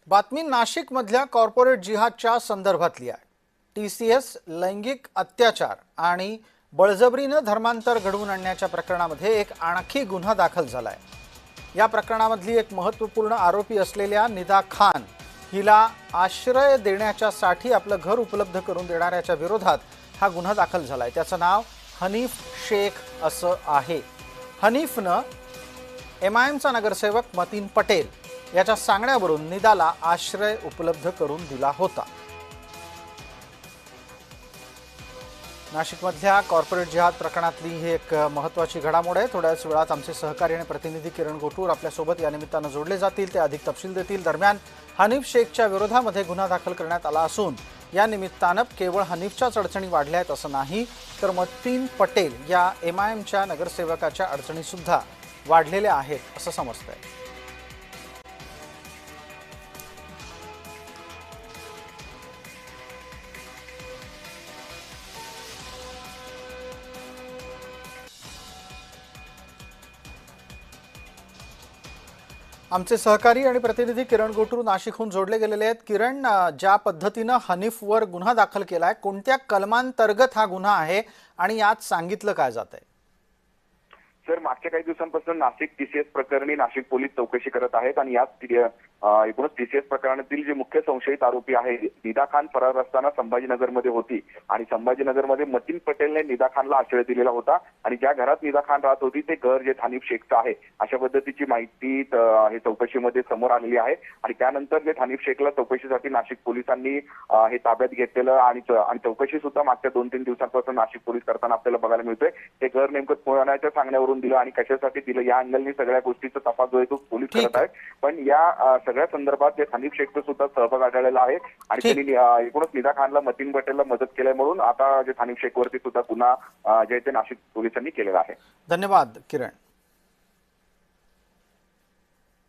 बातमी नाशिक मधल्या कॉर्पोरेट जिहादच्या संदर्भातली आहे। TCS लैंगिक अत्याचार आणि बळजबरीने धर्मांतर घडवून आणण्याच्या प्रकरणामध्ये एक आणखी गुन्हा दाखल झालाय। या प्रकरणामधली एक महत्त्वपूर्ण आरोपी असलेल्या निदा खान हिला आश्रय देण्याच्यासाठी आपलं घर उपलब्ध करून देणाऱ्याच्या विरोधात हा गुन्हा दाखल झालाय। त्याचं नाव हनीफ शेख असं आहे। हनीफनं MIMचा नगरसेवक मतीन पटेल याच्या सांगण्यावरून निदाला आश्रय उपलब्ध करून दिला होता। नाशिकमधल्या कॉर्पोरेट जिहाद प्रकरणातली ही एक महत्त्वाची घडामोड आहे। थोड्याच वेळात आमचे सहकारी आणि प्रतिनिधी किरण गोटूर आपल्यासोबत या निमित्तानं जोडले जातील, ते अधिक तपशील देतील। दरम्यान हनीफ शेखच्या विरोधामध्ये गुन्हा दाखल करण्यात आला असून या निमित्तानं केवळ हनीफच्याच अडचणी वाढल्या आहेत असं नाही, तर मतीन पटेल या MIMच्या नगरसेवकाच्या अडचणी सुद्धा वाढलेल्या आहेत असं समजतंय। आमचे सहकारी आणि प्रतिनिधी किरण गोटूर नाशिकहून जोडले गेलेले आहेत। किरण, ज्या पद्धतीनं हनीफवर गुन्हा दाखल केलाय, कोणत्या कलमांतर्गत हा गुन्हा आहे आणि यात सांगितलं काय जातंय? सर, मागच्या काही दिवसांपासून नाशिक TCS प्रकरणी नाशिक पोलीस चौकशी करत आहेत आणि याच एकूणच TCS प्रकरणातील जे मुख्य संशयित आरोपी आहे निदा खान फरार असताना संभाजीनगरमध्ये होती आणि संभाजीनगरमध्ये मतीन पटेलने निदा खानला आश्रय दिलेला होता आणि ज्या घरात निदा खान राहत होती ते घर जे हनीफ शेखचं आहे अशा पद्धतीची माहिती हे चौकशीमध्ये समोर आलेली आहे आणि त्यानंतर जे हनीफ शेखला चौकशीसाठी नाशिक पोलिसांनी हे ताब्यात घेतलेलं आणि चौकशी सुद्धा मागच्या 2-3 दिवसांपासून नाशिक पोलीस करताना आपल्याला बघायला मिळतोय। ते घर नेमकं कोणाच्या सांगण्यावरून दिलं आणि कशासाठी दिलं या अँगलनी सगळ्या गोष्टीचा तपास जो आहे तो पोलीस करत आहेत। पण या सगळ्या संदर्भात जे हनीफ शेखचा सुद्धा सहभाग आढळलेला आहे आणि त्यांनी एकूणच निदा खानला मतीन पटेलला मदत केल्यामुळे म्हणून आता जे हनीफ शेखवरती सुद्धा गुन्हा जे ते नाशिक पोलिसांनी केलेला आहे। धन्यवाद किरण।